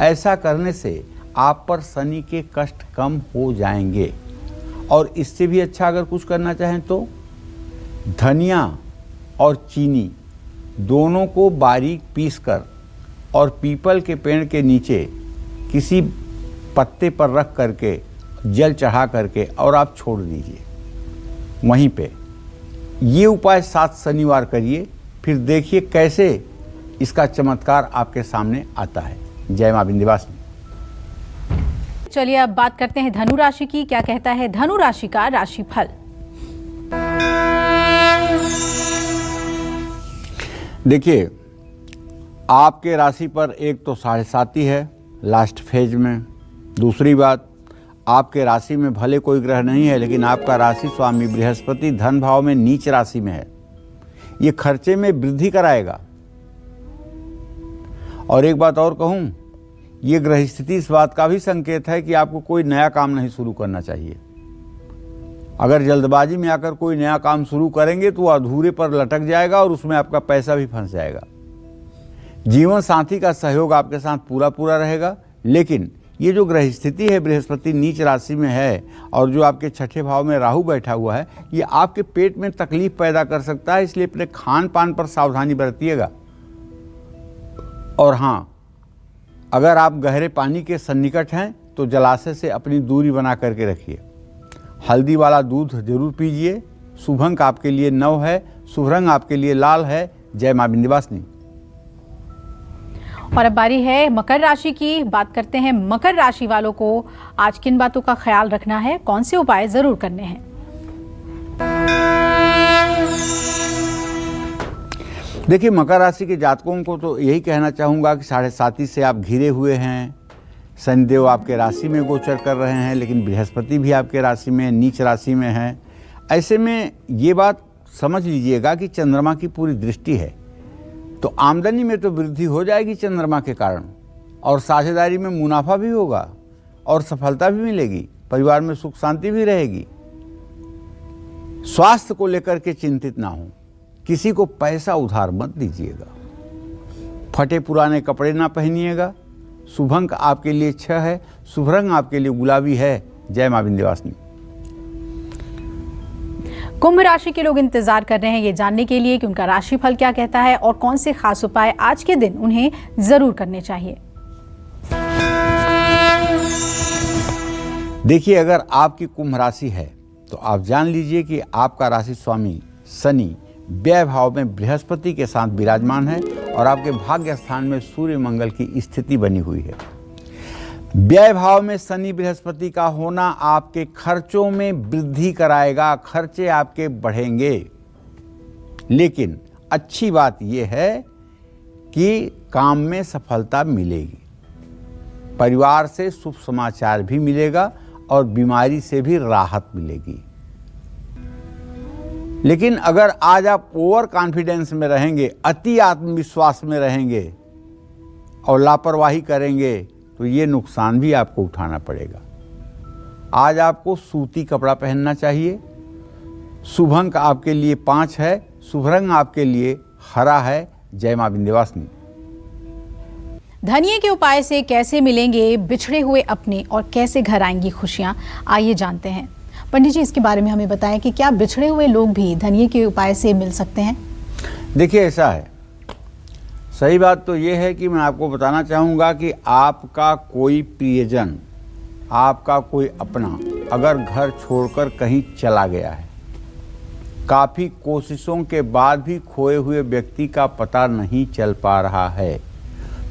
ऐसा करने से आप पर शनि के कष्ट कम हो जाएंगे। और इससे भी अच्छा अगर कुछ करना चाहें तो धनिया और चीनी दोनों को बारीक पीसकर और पीपल के पेड़ के नीचे किसी पत्ते पर रख करके जल चढ़ा करके और आप छोड़ दीजिए वहीं पे। ये उपाय 7 शनिवार करिए, फिर देखिए कैसे इसका चमत्कार आपके सामने आता है। जय मां विंध्यवासिनी। चलिए अब बात करते हैं धनु राशि की। क्या कहता है धनु राशि का राशिफल? देखिए, आपके राशि पर एक तो 7.5 है लास्ट फेज में। दूसरी बात, आपके राशि में भले कोई ग्रह नहीं है, लेकिन आपका राशि स्वामी बृहस्पति धन भाव में नीच राशि में है। ये खर्चे में वृद्धि कराएगा। और एक बात और कहूं, ये ग्रह स्थिति इस बात का भी संकेत है कि आपको कोई नया काम नहीं शुरू करना चाहिए। अगर जल्दबाजी में आकर कोई नया काम शुरू करेंगे तो अधूरे पर लटक जाएगा और उसमें आपका पैसा भी फंस जाएगा। जीवन साथी का सहयोग आपके साथ पूरा रहेगा, लेकिन ये जो ग्रह स्थिति है बृहस्पति नीच राशि में है और जो आपके 6ठे भाव में राहु बैठा हुआ है, ये आपके पेट में तकलीफ पैदा कर सकता है। इसलिए अपने खान पान पर सावधानी बरतिएगा। और हाँ, अगर आप गहरे पानी के सन्निकट हैं तो जलाशय से अपनी दूरी बना करके रखिए। हल्दी वाला दूध जरूर पीजिए। शुभ अंक आपके लिए 9 है, शुभ रंग आपके लिए लाल है। जय मां विंध्यवासिनी। और अब बारी है मकर राशि की। बात करते हैं मकर राशि वालों को आज किन बातों का ख्याल रखना है, कौन से उपाय जरूर करने हैं। देखिए, मकर राशि के जातकों को तो यही कहना चाहूँगा कि 7.5 से आप घिरे हुए हैं। शनिदेव आपके राशि में गोचर कर रहे हैं, लेकिन बृहस्पति भी आपके राशि में नीच राशि में है। ऐसे में ये बात समझ लीजिएगा कि चंद्रमा की पूरी दृष्टि है, तो आमदनी में तो वृद्धि हो जाएगी चंद्रमा के कारण, और साझेदारी में मुनाफा भी होगा और सफलता भी मिलेगी। परिवार में सुख शांति भी रहेगी। स्वास्थ्य को लेकर के चिंतित ना हो। किसी को पैसा उधार मत दीजिएगा। फटे पुराने कपड़े ना पहनिएगा। शुभ अंक आपके लिए 6 है, शुभ रंग आपके लिए गुलाबी है। जय मां विंध्यवासिनी। कुंभ राशि के लोग इंतजार कर रहे हैं ये जानने के लिए कि उनका राशिफल क्या कहता है और कौन से खास उपाय आज के दिन उन्हें जरूर करने चाहिए। देखिए, अगर आपकी कुंभ राशि है तो आप जान लीजिए कि आपका राशि स्वामी शनि व्यय भाव में बृहस्पति के साथ विराजमान है और आपके भाग्य स्थान में सूर्य मंगल की स्थिति बनी हुई है। व्यय भाव में शनि बृहस्पति का होना आपके खर्चों में वृद्धि कराएगा। खर्चे आपके बढ़ेंगे, लेकिन अच्छी बात यह है कि काम में सफलता मिलेगी। परिवार से शुभ समाचार भी मिलेगा और बीमारी से भी राहत मिलेगी। लेकिन अगर आज आप ओवर कॉन्फिडेंस में रहेंगे, अति आत्मविश्वास में रहेंगे और लापरवाही करेंगे तो ये नुकसान भी आपको उठाना पड़ेगा। आज आपको सूती कपड़ा पहनना चाहिए। शुभ अंक आपके लिए 5 है। शुभ रंग आपके लिए हरा है। जय मां विंध्यवासिनी। धनिये के उपाय से कैसे मिलेंगे बिछड़े हुए अपने और कैसे घर आएंगी खुशियां, आइए जानते हैं। पंडित जी, इसके बारे में हमें बताएं कि क्या बिछड़े हुए लोग भी धनिये के उपाय से मिल सकते हैं? देखिए, ऐसा है, सही बात तो ये है कि मैं आपको बताना चाहूँगा कि आपका कोई प्रियजन, आपका कोई अपना अगर घर छोड़कर कहीं चला गया है, काफ़ी कोशिशों के बाद भी खोए हुए व्यक्ति का पता नहीं चल पा रहा है,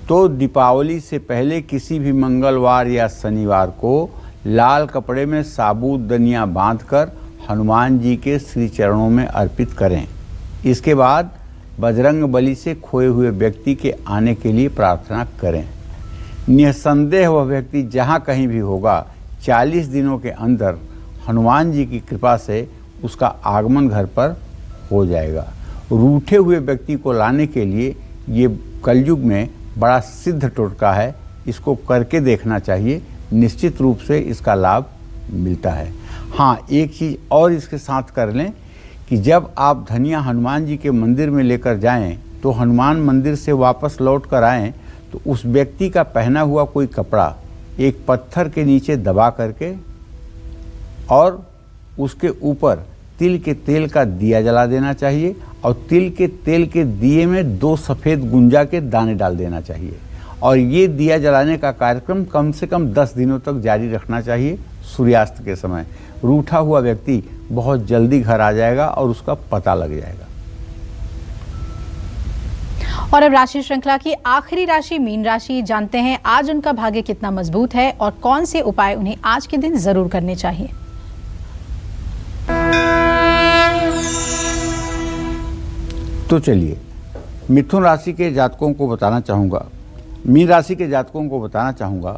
तो दीपावली से पहले किसी भी मंगलवार या शनिवार को लाल कपड़े में साबुत धनिया बांधकर हनुमान जी के श्री चरणों में अर्पित करें। इसके बाद बजरंग बली से खोए हुए व्यक्ति के आने के लिए प्रार्थना करें। निसंदेह वह व्यक्ति जहाँ कहीं भी होगा, 40 दिनों के अंदर हनुमान जी की कृपा से उसका आगमन घर पर हो जाएगा। रूठे हुए व्यक्ति को लाने के लिए ये कलयुग में बड़ा सिद्ध टोटका है, इसको करके देखना चाहिए। निश्चित रूप से इसका लाभ मिलता है। हाँ, एक चीज़ और इसके साथ कर लें कि जब आप धनिया हनुमान जी के मंदिर में लेकर जाएं तो हनुमान मंदिर से वापस लौट कर आएँ तो उस व्यक्ति का पहना हुआ कोई कपड़ा एक पत्थर के नीचे दबा करके और उसके ऊपर तिल के तेल का दिया जला देना चाहिए और तिल के तेल के दिए में 2 सफ़ेद गुंजा के दाने डाल देना चाहिए। और ये दिया जलाने का कार्यक्रम कम से कम 10 दिनों तक जारी रखना चाहिए। सूर्यास्त के समय रूठा हुआ व्यक्ति बहुत जल्दी घर आ जाएगा और उसका पता लग जाएगा। और अब राशि श्रृंखला की आखिरी राशि मीन राशि जानते हैं आज उनका भाग्य कितना मजबूत है और कौन से उपाय उन्हें आज के दिन जरूर करने चाहिए। तो चलिए मिथुन राशि के जातकों को बताना चाहूँगा, मीन राशि के जातकों को बताना चाहूँगा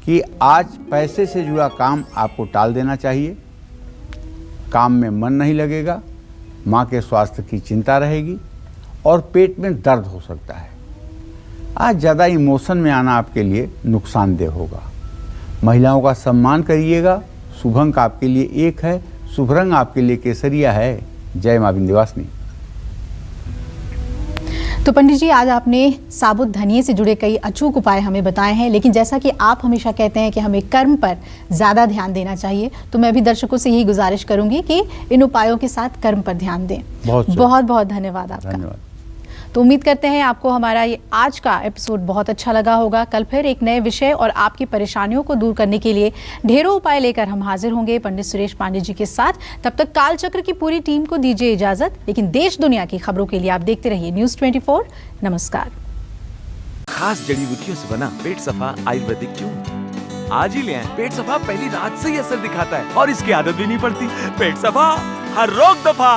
कि आज पैसे से जुड़ा काम आपको टाल देना चाहिए। काम में मन नहीं लगेगा, माँ के स्वास्थ्य की चिंता रहेगी और पेट में दर्द हो सकता है। आज ज़्यादा इमोशन में आना आपके लिए नुकसानदेह होगा। महिलाओं का सम्मान करिएगा। शुभ अंक आपके लिए 1 है। शुभ रंग आपके लिए केसरिया है। जय मां विंध्यवासिनी। तो पंडित जी, आज आपने साबुत धनिये से जुड़े कई अचूक उपाय हमें बताए हैं, लेकिन जैसा कि आप हमेशा कहते हैं कि हमें कर्म पर ज़्यादा ध्यान देना चाहिए, तो मैं भी दर्शकों से यही गुजारिश करूंगी कि इन उपायों के साथ कर्म पर ध्यान दें। बहुत बहुत धन्यवाद आपका। धन्यवाद। तो उम्मीद करते हैं आपको हमारा ये आज का एपिसोड बहुत अच्छा लगा होगा। कल फिर एक नए विषय और आपकी परेशानियों को दूर करने के लिए ढेरों उपाय लेकर हम हाजिर होंगे पंडित सुरेश पांडे जी के साथ। तब तक कालचक्र की पूरी टीम को दीजिए इजाजत, लेकिन देश दुनिया की खबरों के लिए आप देखते रहिए न्यूज़ 24। नमस्कार। खास जड़ी बूटियों से बना पेट सफा आयुर्वेदिक चूर्ण आज ही ले आएं। पेट सफा पहली रात से ही असर दिखाता है और इसकी आदत भी नहीं पड़ती। पेट सफा हर रोग दफा।